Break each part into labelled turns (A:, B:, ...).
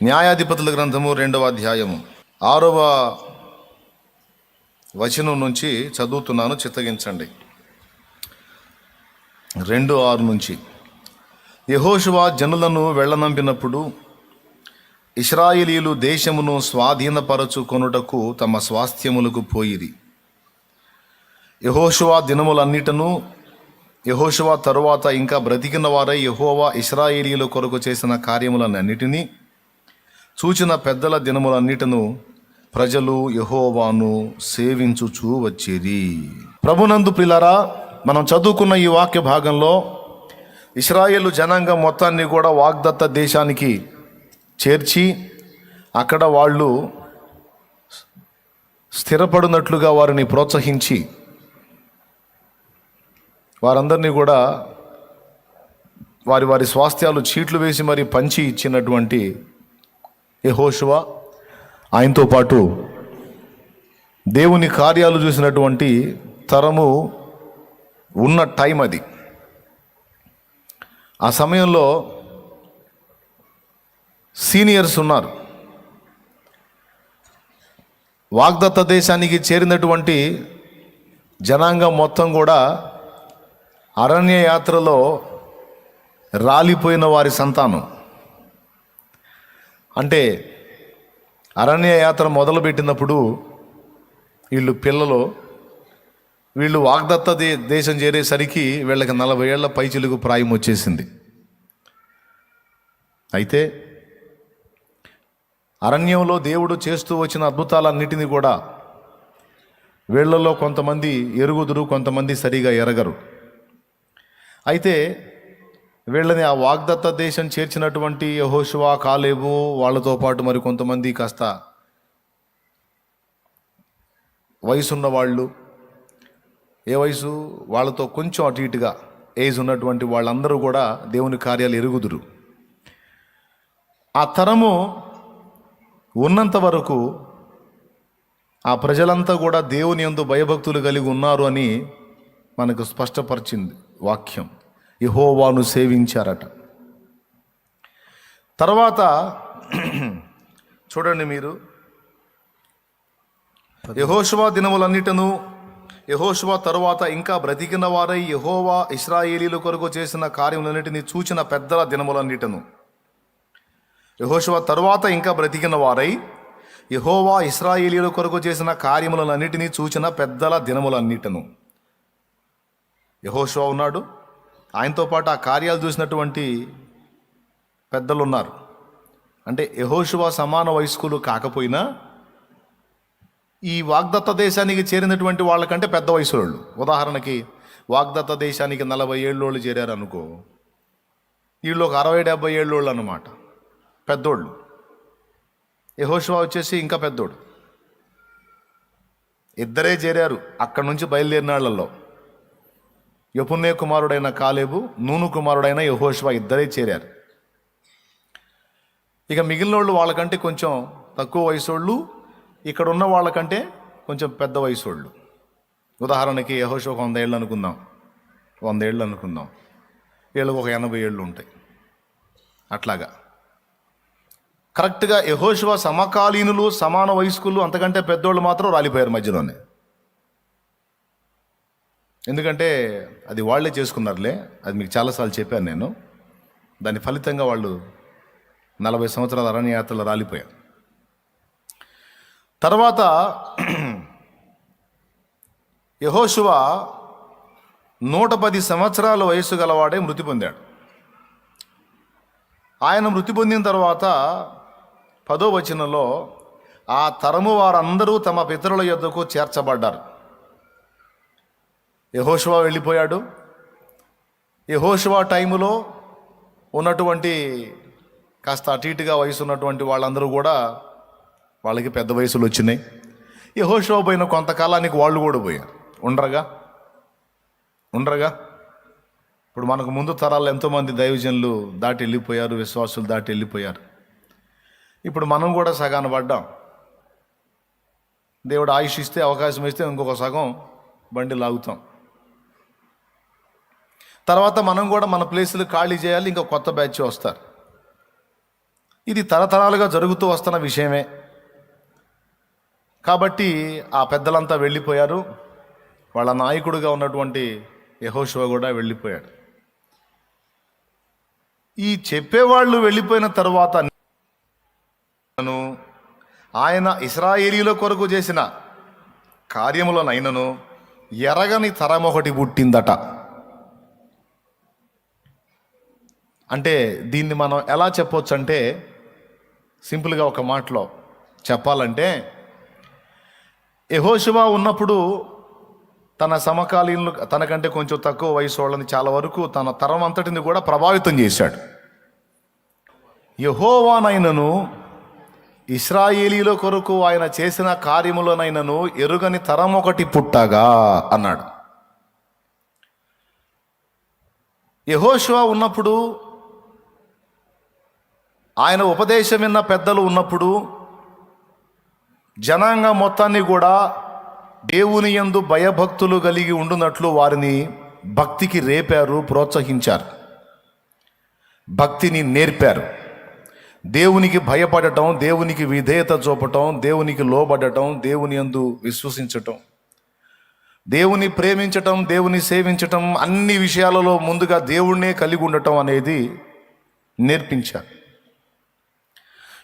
A: న్యాయాధిపతుల గ్రంథము 2వ అధ్యాయము 6వ వచనం నుంచి చదువుతున్నాను, చిత్తగించండి. 2:6 నుంచి. యెహోషువ జనులను వెళ్ళనంపినప్పుడు ఇశ్రాయేలీయులు దేశమును స్వాధీనపరచుకొనుటకు తమ స్వాస్థ్యములకు పోయిరి. యెహోషువ దినములన్నిటను యెహోషువ తరువాత ఇంకా బ్రతికిన వారై యెహోవా ఇశ్రాయేలీయుల కొరకు చేసిన కార్యములన్నిటినీ చూచిన పెద్దల దినములన్నిటను ప్రజలు యెహోవాను సేవించుచూ వచ్చిరి. ప్రభునందు ప్రియులారా, మనం చదువుకున్న ఈ వాక్య భాగంలో ఇశ్రాయేలు జనాంగం మొత్తాన్ని కూడా వాగ్దత్త దేశానికి చేర్చి అక్కడ వాళ్ళు స్థిరపడినట్లుగా వారిని ప్రోత్సహించి వారందరినీ కూడా వారి వారి స్వాస్థ్యాలు చీట్లు వేసి మరి పంచి ఇచ్చినటువంటి యెహోషువ, ఆయనతో పాటు దేవుని కార్యాలు చూసినటువంటి తరము ఉన్న టైం అది. ఆ సమయంలో సీనియర్స్ ఉన్నారు. వాగ్దత్త దేశానికి చేరినటువంటి జనాంగం మొత్తం కూడా అరణ్య యాత్రలో రాలిపోయిన వారి సంతానం. అంటే అరణ్య యాత్ర మొదలుపెట్టినప్పుడు వీళ్ళు పిల్లలు, వీళ్ళు వాగ్దత్త దేశం చేరేసరికి వీళ్ళకి 40 ఏళ్ల పైచిలుకు ప్రాయం వచ్చేసింది. అయితే అరణ్యంలో దేవుడు చేస్తూ వచ్చిన అద్భుతాలన్నిటినీ కూడా వీళ్ళలో కొంతమంది ఎరుగుదురు, కొంతమంది సరిగా ఎరగరు. అయితే వీళ్ళని ఆ వాగ్దత్త దేశం చేర్చినటువంటి యెహోషువ, కాలేబు వాళ్ళతో పాటు మరి కొంతమంది కాస్త వయసున్న వాళ్ళు, ఏ వయసు వాళ్ళతో కొంచెం అటు ఇటుగా ఏజ్ ఉన్నటువంటి వాళ్ళందరూ కూడా దేవుని కార్యాలు ఎరుగుదురు. ఆ తరము ఉన్నంత వరకు ఆ ప్రజలంతా కూడా దేవుని యందు భయభక్తులు కలిగి ఉన్నారు అని మనకు స్పష్టపరిచింది వాక్యం. యెహోవాను సేవించారట. తర్వాత చూడండి మీరు, యెహోషువ దినములన్నిటను యెహోషువ తరువాత ఇంకా బ్రతికిన వారై యెహోవా ఇశ్రాయేలీయుల కొరకు చేసిన కార్యములన్నిటినీ చూచిన పెద్దల దినములన్నిటను. యెహోషువ తరువాత ఇంకా బ్రతికిన వారై యెహోవా ఇశ్రాయేలీయుల కొరకు చేసిన కార్యములన్నిటినీ చూచిన పెద్దల దినములన్నిటను. యెహోషువ ఉన్నాడు, ఆయనతో పాటు ఆ కార్యాలు చూసినటువంటి పెద్దలు ఉన్నారు. అంటే యెహోషువ సమాన వయస్కులు కాకపోయినా ఈ వాగ్దత్త దేశానికి చేరినటువంటి వాళ్ళకంటే పెద్ద వయసు వాళ్ళు. ఉదాహరణకి వాగ్దత్త దేశానికి 40 ఏళ్ళోళ్ళు చేరారు అనుకో, వీళ్ళు ఒక 60-70 ఏళ్ళోళ్ళు అన్నమాట, పెద్దోళ్ళు. యెహోషువ వచ్చేసి ఇంకా పెద్దోడు. ఇద్దరే చేరారు అక్కడి నుంచి బయలుదేరిన వాళ్ళల్లో. యెఫున్నె కుమారుడైన కాలేబు, నూను కుమారుడైన యెహోషువ ఇద్దరే చేరారు. ఇక మిగిలిన వాళ్ళు వాళ్ళకంటే కొంచెం తక్కువ వయసోళ్ళు, ఇక్కడ ఉన్న వాళ్ళకంటే కొంచెం పెద్ద వయసోళ్ళు. ఉదాహరణకి యెహోషువ 100 ఏళ్ళు అనుకుందాం, 100 ఏళ్ళు అనుకుందాం, వీళ్ళకి ఒక 80 ఏళ్ళు ఉంటాయి. అట్లాగా కరెక్ట్గా యెహోషువ సమకాలీనులు, సమాన వయస్కులు, అంతకంటే పెద్దోళ్ళు మాత్రం రాలిపోయారు మధ్యలోనే. ఎందుకంటే అది వాళ్ళే చేసుకున్నారులే, అది మీకు చాలాసార్లు చెప్పాను నేను. దాని ఫలితంగా వాళ్ళు 40 సంవత్సరాల అరణ్యయాత్రలో రాలిపోయారు. తర్వాత యెహోషువ 110 సంవత్సరాల వయసు గలవాడే మృతి పొందాడు. ఆయన మృతి పొందిన తర్వాత 10వ వచనంలో ఆ తరము వారందరూ తమ పితరుల యొద్దకు చేర్చబడ్డారు. యెహోషువ వెళ్ళిపోయాడు. యెహోషువ టైములో ఉన్నటువంటి కాస్త అటు ఇటుగా వయసు ఉన్నటువంటి వాళ్ళందరూ కూడా వాళ్ళకి పెద్ద వయసులు వచ్చినాయి. యెహోషువ పోయిన కొంతకాలానికి వాళ్ళు కూడా పోయారు. ఉండరుగా ఇప్పుడు మనకు ముందు తరాలు ఎంతోమంది దైవజనులు దాటి వెళ్ళిపోయారు, విశ్వాసులు దాటి వెళ్ళిపోయారు. ఇప్పుడు మనం కూడా సగాన పడ్డాం. దేవుడు ఆయుష్ ఇస్తే, అవకాశం ఇస్తే ఇంకొక సగం బండి లాగుతాం. తర్వాత మనం కూడా మన ప్లేసులు ఖాళీ చేయాలి, ఇంకా కొత్త బ్యాచ్ వస్తారు. ఇది తరతరాలుగా జరుగుతూ వస్తున్న విషయమే. కాబట్టి ఆ పెద్దలంతా వెళ్ళిపోయారు. వాళ్ళ నాయకుడిగా ఉన్నటువంటి యెహోషువ కూడా వెళ్ళిపోయాడు. ఈ చెప్పేవాళ్ళు వెళ్ళిపోయిన తరువాత ఆయన ఇశ్రాయేలీల కొరకు చేసిన కార్యములనైనను ఎరగని తరం ఒకటి పుట్టిందట. అంటే దీన్ని మనం ఎలా చెప్పొచ్చు అంటే, సింపుల్గా ఒక మాటలో చెప్పాలంటే, యెహోషువ ఉన్నప్పుడు తన సమకాలీనులు, తనకంటే కొంచెం తక్కువ వయసు వాళ్ళని చాలా వరకు తన తరం అంతటిని కూడా ప్రభావితం చేశాడు. యెహోవానైనను ఇశ్రాయేలీల కొరకు ఆయన చేసిన కార్యములనైనను ఎరుగని తరం ఒకటి పుట్టగా అన్నాడు. యెహోషువ ఉన్నప్పుడు, ఆయన ఉపదేశం విన్న పెద్దలు ఉన్నప్పుడు జనాంగం మొత్తాన్ని కూడా దేవుని యందు భయభక్తులు కలిగి ఉండునట్లు వారిని భక్తికి రేపారు, ప్రోత్సహించారు, భక్తిని నేర్పారు. దేవునికి భయపడటం, దేవునికి విధేయత చూపటం, దేవునికి లోబడటం, దేవుని యందు విశ్వసించటం, దేవుని ప్రేమించటం, దేవుని సేవించటం, అన్ని విషయాలలో ముందుగా దేవుణ్ణే కలిగి ఉండటం అనేది నేర్పించారు.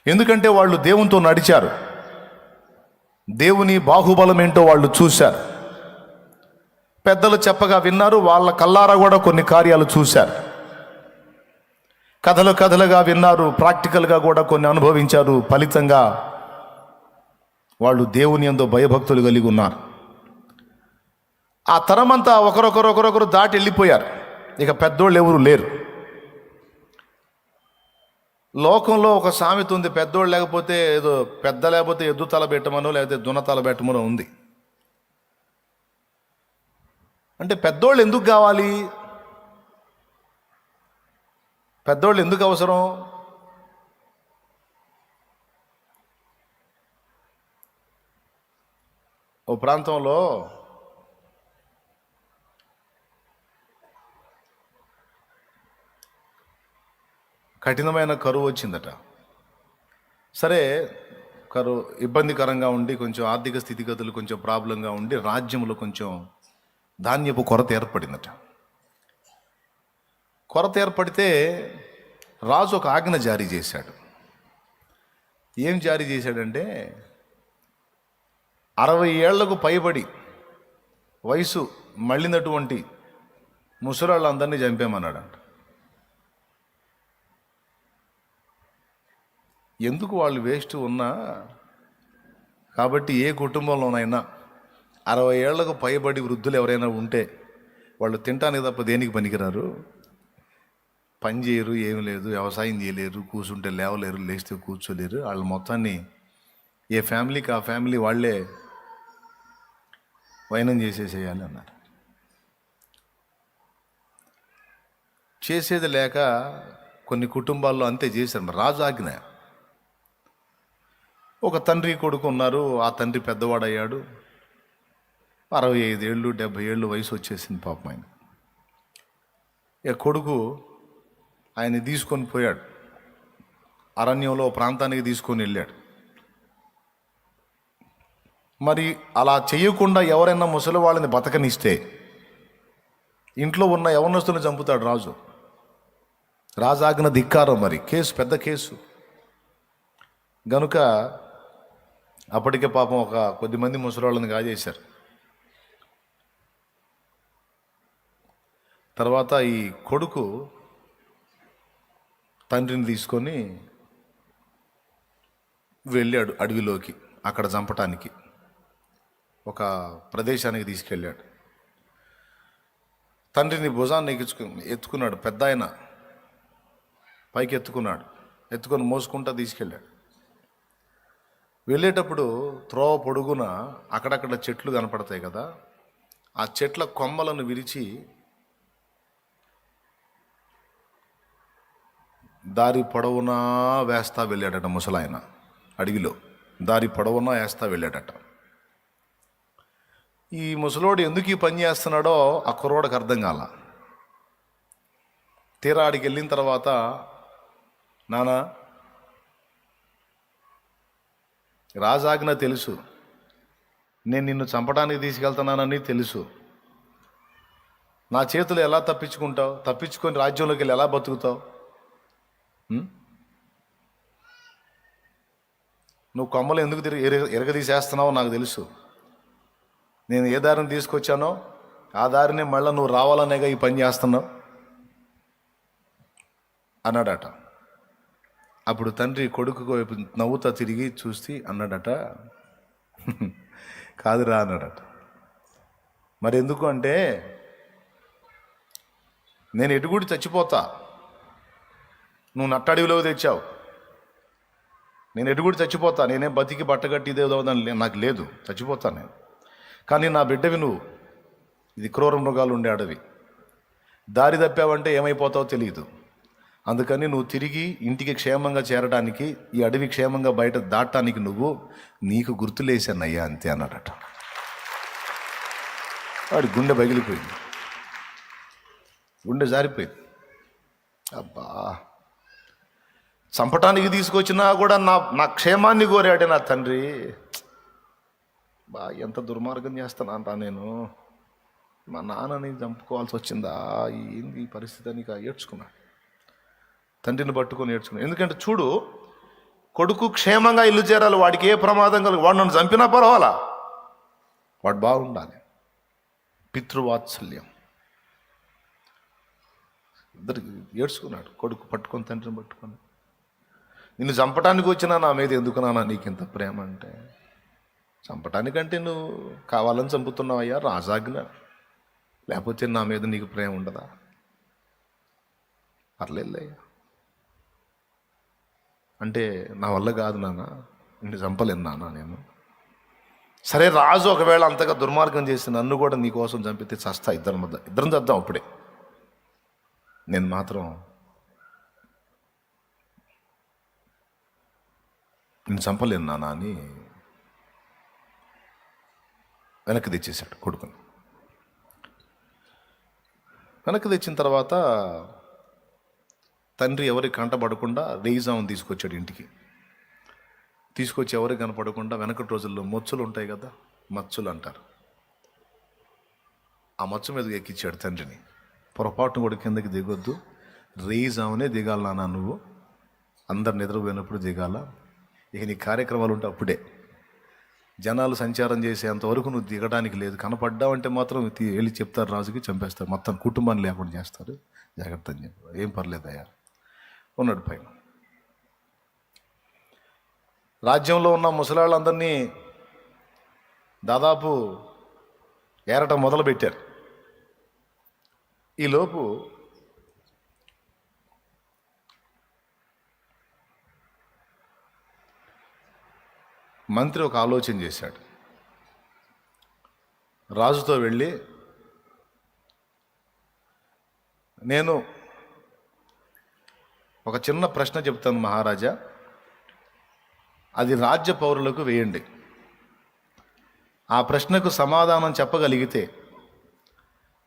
A: ఎందుకంటే వాళ్ళు దేవునితో నడిచారు, దేవుని బాహుబలం ఏంటో వాళ్ళు చూశారు. పెద్దలు చెప్పగా విన్నారు, వాళ్ళ కల్లారా కూడా కొన్ని కార్యాలు చూశారు. కథలు కథలుగా విన్నారు, ప్రాక్టికల్గా కూడా కొన్ని అనుభవించారు. ఫలితంగా వాళ్ళు దేవుని యందు భయభక్తులు కలిగి ఉన్నారు. ఆ తరమంతా ఒకరొకరు దాటి వెళ్ళిపోయారు. ఇక పెద్దోళ్ళు ఎవరు లేరు. లోకంలో ఒక సామెత ఉంది, పెద్దోళ్ళు లేకపోతే ఏదో పెద్ద లేకపోతే ఎద్దు తల పెట్టమనో లేకపోతే దున్న తల పెట్టమనో ఉంది. అంటే పెద్దోళ్ళు ఎందుకు కావాలి? పెద్దోళ్ళు ఎందుకు అవసరం? ఓ ప్రాంతంలో కఠినమైన కరువు వచ్చిందట. సరే, కరువు ఇబ్బందికరంగా ఉండి, కొంచెం ఆర్థిక స్థితిగతులు కొంచెం ప్రాబ్లంగా ఉండి, రాజ్యంలో కొంచెం ధాన్యపు కొరత ఏర్పడిందట. కొరత ఏర్పడితే రాజు ఒక ఆజ్ఞ జారీ చేశాడు. ఏం జారీ చేశాడంటే, 60 ఏళ్లకు పైబడి వయసు మళ్ళినటువంటి ముసలాళ్ళందరినీ చంపేమన్నాడంట. ఎందుకు? వాళ్ళు వేస్ట్ ఉన్నా కాబట్టి ఏ కుటుంబంలోనైనా 60 ఏళ్లకు పైబడి వృద్ధులు ఎవరైనా ఉంటే వాళ్ళు తినటానికి తప్ప దేనికి పనికిరారు, పని చేయరు, ఏమి లేదు, వ్యవసాయం చేయలేరు, కూర్చుంటే లేవలేరు, లేస్తే కూర్చోలేరు. వాళ్ళ మొత్తాన్ని ఏ ఫ్యామిలీకి ఆ ఫ్యామిలీ వాళ్ళే వైనం చేసేసేయాలి అన్నారు. చేసేది లేక కొన్ని కుటుంబాల్లో అంతే చేశారు. రాజు ఆజ్ఞ. ఒక తండ్రి కొడుకు ఉన్నారు. ఆ తండ్రి పెద్దవాడయ్యాడు, 65 ఏళ్ళు 70 ఏళ్ళు వయసు వచ్చేసింది పాపం ఆయన. ఇక కొడుకు ఆయన్ని తీసుకొని పోయాడు, అరణ్యంలో ప్రాంతానికి తీసుకొని వెళ్ళాడు. మరి అలా చేయకుండా ఎవరైనా ముసలి వాళ్ళని బతకనిస్తే ఇంట్లో ఉన్న యవనస్తుని చంపుతాడు రాజు. రాజాజ్ఞ ధిక్కారం. మరి కేసు పెద్ద కేసు గనుక అప్పటికే పాపం ఒక కొద్దిమంది ముసలివాళ్ళని కాజేశారు. తర్వాత ఈ కొడుకు తండ్రిని తీసుకొని వెళ్ళాడు అడవిలోకి, అక్కడ చంపటానికి ఒక ప్రదేశానికి తీసుకెళ్ళాడు. తండ్రిని భుజాన్ని ఎత్తుకున్నాడు. పెద్ద ఆయన పైకి ఎత్తుకున్నాడు, ఎత్తుకొని మోసుకుంటా తీసుకెళ్ళాడు. వెళ్ళేటప్పుడు త్రోవ పొడుగున అక్కడక్కడ చెట్లు కనపడతాయి కదా, ఆ చెట్ల కొమ్మలను విరిచి దారి పొడవునా వేస్తా వెళ్ళాడట ముసలాయన. అడవిలో దారి పొడవునా వేస్తా వెళ్ళాడట. ఈ ముసలోడు ఎందుకు ఈ పని చేస్తున్నాడో ఆ కుర్రోడికి అర్థం కాల. తీరా ఆడికి వెళ్ళిన తర్వాత, నానా రాజాజ్ఞ తెలుసు, నేను నిన్ను చంపడానికి తీసుకెళ్తున్నానని తెలుసు. నా చేతులు ఎలా తప్పించుకుంటావు? తప్పించుకొని రాజ్యంలోకి వెళ్ళి ఎలా బతుకుతావు? నువ్వు కొమ్మలు ఎందుకు ఎరగదీసేస్తున్నావో నాకు తెలుసు. నేను ఏ దారిని తీసుకొచ్చానో ఆ దారిని మళ్ళీ నువ్వు రావాలనేగా ఈ పని చేస్తున్నావు అన్నాడట. అప్పుడు తండ్రి కొడుకు వైపు నవ్వుతా తిరిగి చూసి అన్నాడట, కాదురా అన్నాడట. మరి ఎందుకు అంటే, నేను ఎటుగుడి చచ్చిపోతా, నువ్వు నట్టడివిలో తెచ్చావు, నేను ఎటుగుడి చచ్చిపోతా, నేనేం బతికి బట్టగట్టి ఇదేదోదని నాకు లేదు, చచ్చిపోతాను నేను. కానీ నా బిడ్డవి నువ్వు, ఇది క్రూర మృగాలు ఉండే అడవి, దారి తప్పావంటే ఏమైపోతావో తెలియదు. అందుకని నువ్వు తిరిగి ఇంటికి క్షేమంగా చేరడానికి, ఈ అడవి క్షేమంగా బయట దాటడానికి నీకు గుర్తులేసానయ్యా అంతే అన్నాడట. వాడి గుండె పగిలిపోయింది, గుండె జారిపోయింది. అబ్బా, చంపటానికి తీసుకొచ్చినా కూడా నా క్షేమాన్ని కోరాడే నా తండ్రి. బా, ఎంత దుర్మార్గం చేస్తానంటా నేను, మా నాన్నని చంపుకోవాల్సి వచ్చిందా, ఏంది ఈ పరిస్థితి అని ఏడ్చుకున్నాడు. తండ్రిని పట్టుకొని ఏడ్చుకున్నాడు. ఎందుకంటే చూడు, కొడుకు క్షేమంగా ఇల్లు చేరాలి, వాడికి ఏ ప్రమాదం కలుగు, వాడు నన్ను చంపినా పర్వాలా, వాడు బాగుండాలి. పితృవాత్సల్యం. ఇద్దరికి ఏడ్చుకున్నాడు కొడుకు పట్టుకొని, తండ్రిని పట్టుకొని. నిన్ను చంపటానికి వచ్చినా నా మీద ఎందుకు నాన్న నీకు ఇంత ప్రేమ అంటే, చంపటానికంటే నువ్వు కావాలని చంపుతున్నావయ్యా, రాజాజ్ఞ, లేకపోతే నా మీద నీకు ప్రేమ ఉండదా? పర్లేదుయ్యా అంటే, నా వల్ల కాదు నాన్న, నిన్ను చంపలేను నాన్న నేను. సరే, రాజు ఒకవేళ అంతగా దుర్మార్గం చేసి నన్ను కూడా నీకోసం చంపితే చస్తా, ఇద్దరం చద్దాం అప్పుడే. నేను మాత్రం నేను చంపలేను నాన్న అని వెనక్కి తెచ్చేశాడు కొడుకుని. వెనక్కి తెచ్చిన తర్వాత తండ్రి ఎవరికి కంటపడకుండా రేయిజామును తీసుకొచ్చాడు ఇంటికి. తీసుకొచ్చి ఎవరికి కనపడకుండా, వెనకటి రోజుల్లో మచ్చులు ఉంటాయి కదా, మచ్చులు అంటారు, ఆ మచ్చు మీద ఎక్కించాడు తండ్రిని. పొరపాటును కూడా కిందకి దిగొద్దు, రేయిజామునే దిగాల నాన్న, నువ్వు అందరు నిద్రపోయినప్పుడు దిగాల, ఇక నీ కార్యక్రమాలు ఉంటే అప్పుడే, జనాలు సంచారం చేసేంతవరకు నువ్వు దిగడానికి లేదు. కనపడ్డావంటే మాత్రం వెళ్ళి చెప్తారు రాజుకి, చంపేస్తారు, మొత్తం కుటుంబాన్ని లేకుండా చేస్తారు, జాగ్రత్త అని చెప్పి. ఏం పర్లేదయ్యా ఉన్నాడు పైన. రాజ్యంలో ఉన్న ముసలాళ్ళందరినీ దాదాపు ఏరటం మొదలుపెట్టారు. ఈలోపు మంత్రి ఒక ఆలోచన చేశాడు. రాజుతో వెళ్ళి, నేను ఒక చిన్న ప్రశ్న చెప్తాను మహారాజా, అది రాజ్య పౌరులకు వేయండి. ఆ ప్రశ్నకు సమాధానం చెప్పగలిగితే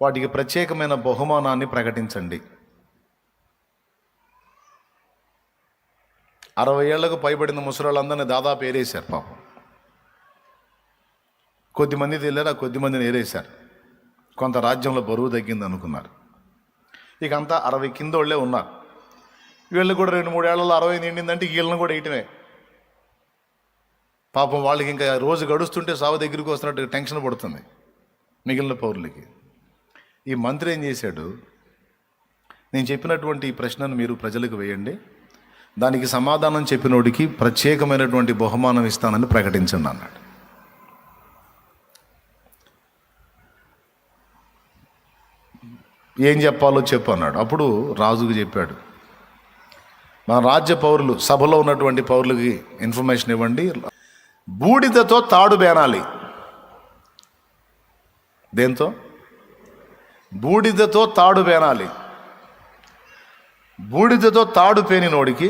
A: వాటికి ప్రత్యేకమైన బహుమానాన్ని ప్రకటించండి. 60 ఏళ్లకు పైబడిన ముసలాళ్ళందరినీ దాదాపు ఏరేశారు పాపం. కొద్దిమంది తెలియరు, ఆ కొద్దిమందిని ఏరేశారు. కొంత రాజ్యంలో బరువు తగ్గింది అనుకున్నారు. ఇక అంతా 60 కిందోళ్లే ఉన్నారు. వీళ్ళు కూడా 2-3 ఏళ్లలో 60 నిండిందంటే వీళ్ళని కూడా వేయటమే. పాపం వాళ్ళకి ఇంకా రోజు గడుస్తుంటే సావు దగ్గరికి వస్తున్నట్టు టెన్షన్ పడుతుంది మిగిలిన పౌరులకి. ఈ మంత్రి ఏం చేశాడు, నేను చెప్పినటువంటి ఈ ప్రశ్నను మీరు ప్రజలకు వేయండి, దానికి సమాధానం చెప్పినోడికి ప్రత్యేకమైనటువంటి బహుమానం ఇస్తానని ప్రకటించండి అన్నాడు. ఏం చెప్పాలో చెప్పు అన్నాడు. అప్పుడు రాజుకు చెప్పాడు, మన రాజ్య పౌరులు, సభలో ఉన్నటువంటి పౌరులకి ఇన్ఫర్మేషన్ ఇవ్వండి, బూడిదతో తాడు బేనాలి. దేంతో? బూడిదతో తాడు బేనాలి. బూడిదతో తాడు పేనినోడికి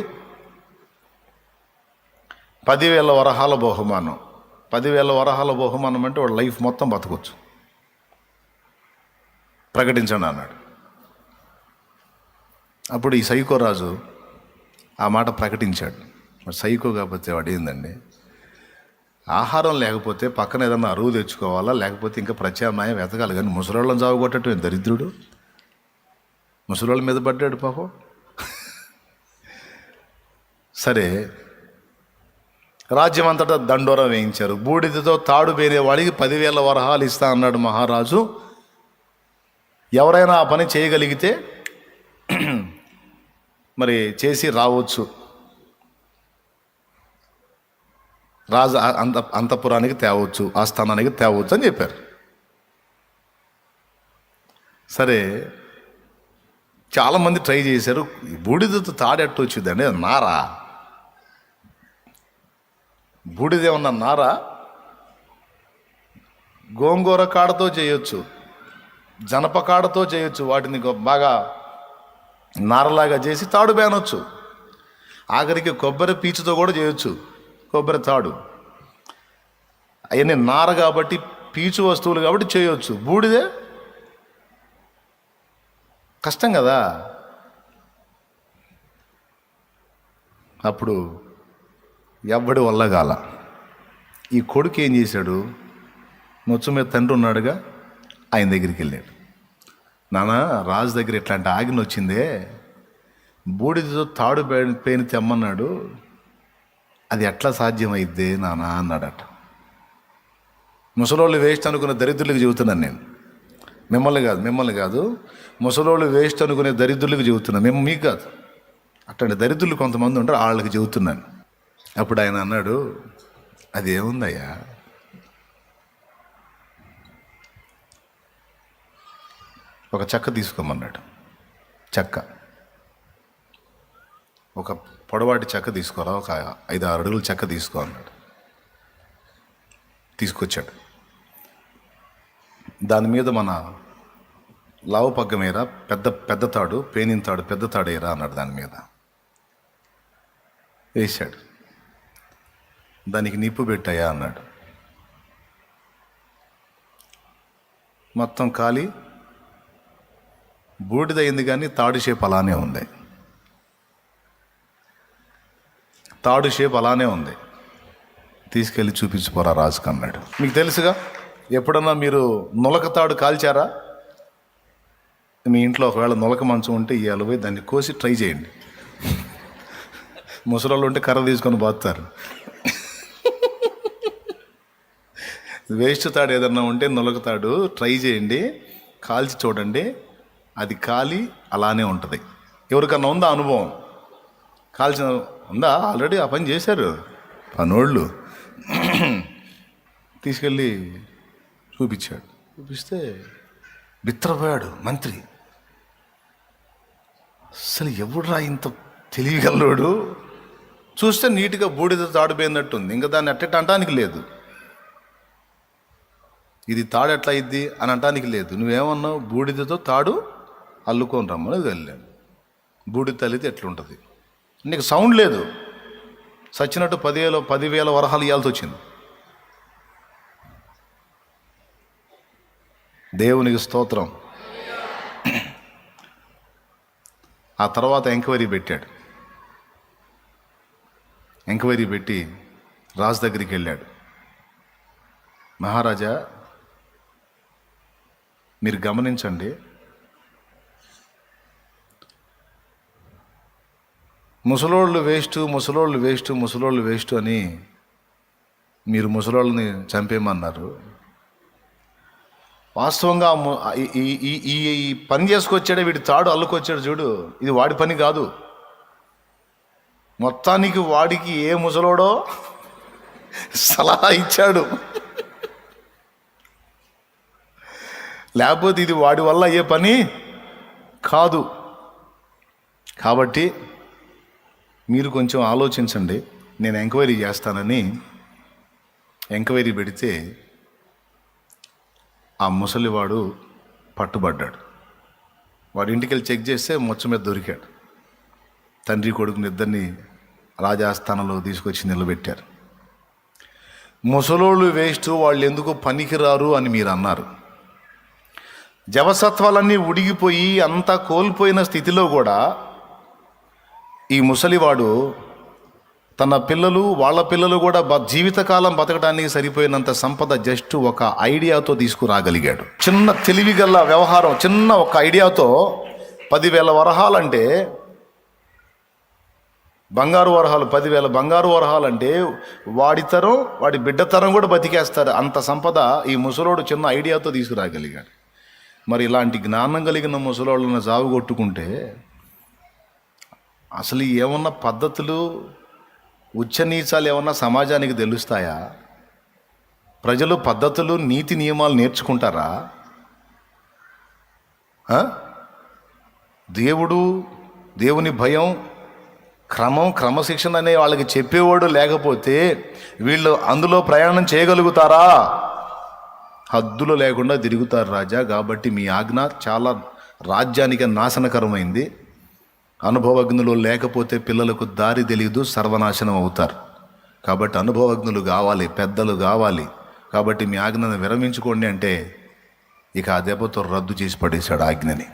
A: 10,000 వరహాల బహుమానం. 10,000 వరహాల బహుమానం అంటే వాడు లైఫ్ మొత్తం బతకొచ్చు, ప్రకటించండి అన్నాడు. అప్పుడు ఈ సైకో రాజు ఆ మాట ప్రకటించాడు. మరి సైకో కాకపోతే వాడు ఏందండి, ఆహారం లేకపోతే పక్కన ఏదన్నా అరువు తెచ్చుకోవాలా, లేకపోతే ఇంకా ప్రత్యామ్నాయం వెతకాలి. కానీ ముసలోళ్ళని చావుకొట్టడం దరిద్రుడు. ముసలోళ్ళ మీద పడ్డాడు పాపం. సరే, రాజ్యం అంతటా దండోరా వేయించారు. బూడిదతో తాడు పేరేవాడికి 10,000 వరహాలు ఇస్తా అన్నాడు మహారాజు. ఎవరైనా ఆ పని చేయగలిగితే మరి చేసి రావచ్చు, రాజు అంతఃపురానికి తేవచ్చు, ఆస్థానానికి తేవచ్చు అని చెప్పారు. సరే, చాలామంది ట్రై చేశారు. బూడిదతో తాడెట్టు వచ్చిందండి, నారా? బూడిదేమన్నా నారా? గోంగూర కాడతో చేయొచ్చు, జనప కాడతో చేయొచ్చు. వాటిని బాగా నారలాగా చేసి తాడు బేనొచ్చు. ఆఖరికి కొబ్బరి పీచుతో కూడా చేయొచ్చు, కొబ్బరి తాడు. అవన్నీ నార కాబట్టి, పీచు వస్తువులు కాబట్టి చేయొచ్చు. బూడిదే కష్టం కదా. అప్పుడు ఎవ్వడి వల్ల కాల. ఈ కొడుకు ఏం చేశాడు? మొత్తం మీద తండ్రి ఉన్నాడుగా, ఆయన దగ్గరికి వెళ్ళాడు. నాన్న, రాజు దగ్గర ఇట్లాంటి ఆజ్ఞ వచ్చిందే, బూడిదతో తాడు పేని తెమ్మన్నాడు, అది ఎట్లా సాధ్యమైద్దే నాన్న అన్నాడట. ముసలోళ్ళు వేస్ట్ అనుకునే దరిద్రులకు చెబుతున్నాను నేను, మిమ్మల్ని కాదు. ముసలోళ్ళు వేస్ట్ అనుకునే దరిద్రులకు చెబుతున్నాను, మీకు కాదు. అట్లాంటి దరిద్రులు కొంతమంది ఉంటారు, వాళ్ళకి చెబుతున్నాను. అప్పుడు ఆయన అన్నాడు, అది ఏముందయ్యా, ఒక చెక్క తీసుకోమన్నాడు. చెక్క, ఒక పొడవాటి చెక్క తీసుకోరా, ఒక 5-6 అడుగుల చెక్క తీసుకో అన్నాడు. తీసుకొచ్చాడు. దాని మీద మన లావు పగ్గమేరా, పెద్ద తాడు, పేనిన తాడు, పెద్ద తాడేరా అన్నాడు. దాని మీద వేశాడు. దానికి నిప్పు పెట్టాయా అన్నాడు. మొత్తం కాలి బూడిదయింది, కానీ తాడు షేప్ అలానే ఉంది. తాడు షేప్ అలానే ఉంది. తీసుకెళ్ళి చూపించిపోరా రాజుకు అన్నాడు. మీకు తెలుసుగా, ఎప్పుడన్నా మీరు నులక తాడు కాల్చారా? మీ ఇంట్లో ఒకవేళ నులక మంచం ఉంటే ఈ అలవై దాన్ని కోసి ట్రై చేయండి. ముసలోళ్ళు ఉంటే కర్ర తీసుకొని బాతుతారు. వేస్ట్ తాడు ఏదన్నా ఉంటే నులక తాడు ట్రై చేయండి, కాల్చి చూడండి. అది కాలి అలానే ఉంటుంది. ఎవరికన్నా ఉందా అనుభవం? కాల్చిన ఉందా? ఆల్రెడీ ఆ పని చేశారు పనోళ్ళు. తీసుకెళ్ళి చూపించాడు. చూపిస్తే బిత్రపోయాడు మంత్రి. అసలు ఎవడురా ఇంత తెలియగలడు? చూస్తే నీట్గా బూడిద తాడిపోయినట్టుంది, ఇంకా దాన్ని అట్టెట్ అనటానికి లేదు. ఇది తాడు ఎట్లా అయింది అని అనటానికి లేదు. నువ్వేమన్నావు? బూడిదతో తాడు అల్లుకొని రమ్మని వెళ్ళాను. బూడిద తల్లితే ఎట్లుంటుంది? నీకు సౌండ్ లేదు, సచ్చినట్టు 10,000 వరహాలు ఇవ్వాల్సి వచ్చింది. దేవునికి స్తోత్రం. ఆ తర్వాత ఎంక్వైరీ పెట్టాడు. ఎంక్వైరీ పెట్టి రాజు దగ్గరికి వెళ్ళాడు. మహారాజా, మీరు గమనించండి, ముసలోళ్ళు వేస్ట్ అని మీరు ముసలోళ్ళని చంపేయమన్నారు. వాస్తవంగా ఈ పని చేసుకొచ్చాడే, వీడి తాడు అల్లుకొచ్చాడు చూడు, ఇది వాడి పని కాదు. మొత్తానికి వాడికి ఏ ముసలోడో సలహా ఇచ్చాడు. లేకపోతే ఇది వాడి వల్ల అయ్యే పని కాదు. కాబట్టి మీరు కొంచెం ఆలోచించండి. నేను ఎంక్వైరీ చేస్తానని ఎంక్వైరీ పెడితే ఆ ముసలివాడు పట్టుబడ్డాడు. వాడి ఇంటికి వెళ్ళి చెక్ చేస్తే మొత్తం మీద దొరికాడు. తండ్రి కొడుకుని ఇద్దరిని రాజాస్థానంలో తీసుకొచ్చి నిలబెట్టారు. ముసలోళ్ళు వేస్ట్, వాళ్ళు ఎందుకు పనికిరారు అని మీరు అన్నారు. జవసత్వాలన్నీ ఉడిగిపోయి అంతా కోల్పోయిన స్థితిలో కూడా ఈ ముసలివాడు తన పిల్లలు వాళ్ళ పిల్లలు కూడా జీవితకాలం బతకడానికి సరిపోయినంత సంపద జస్ట్ ఒక ఐడియాతో తీసుకురాగలిగాడు. చిన్న తెలివిగల వ్యవహారం, చిన్న ఒక ఐడియాతో 10,000 వరహాలంటే బంగారు వరహాలు, 10,000 బంగారు వరహాలంటే వాడి తరం వాడి బిడ్డ తరం కూడా బతికేస్తారు. అంత సంపద ఈ ముసలోడు చిన్న ఐడియాతో తీసుకురాగలిగాడు. మరి ఇలాంటి జ్ఞానం కలిగిన ముసలోళ్ళను జావుగొట్టుకుంటే అసలు ఏమన్నా పద్ధతులు, ఉచ్చనీచాలు ఏమన్నా సమాజానికి తెలుస్తాయా? ప్రజలు పద్ధతులు, నీతి నియమాలు నేర్చుకుంటారా? దేవుని భయం, క్రమశిక్షణ అనే వాళ్ళకి చెప్పేవాడు లేకపోతే వీళ్ళు అందులో ప్రయాణం చేయగలుగుతారా? హద్దులు లేకుండా తిరుగుతారు రాజా. కాబట్టి మీ ఆజ్ఞ చాలా రాజ్యానికి నాశనకరమైంది. అనుభవజ్ఞులు లేకపోతే పిల్లలకు దారి తెలియదు, సర్వనాశనం అవుతారు. కాబట్టి అనుభవజ్ఞులు కావాలి, పెద్దలు కావాలి. కాబట్టి మీ ఆజ్ఞను విరమించుకోండి అంటే ఇక ఆ దెబ్బతో రద్దు చేసి పడేశాడు ఆజ్ఞని.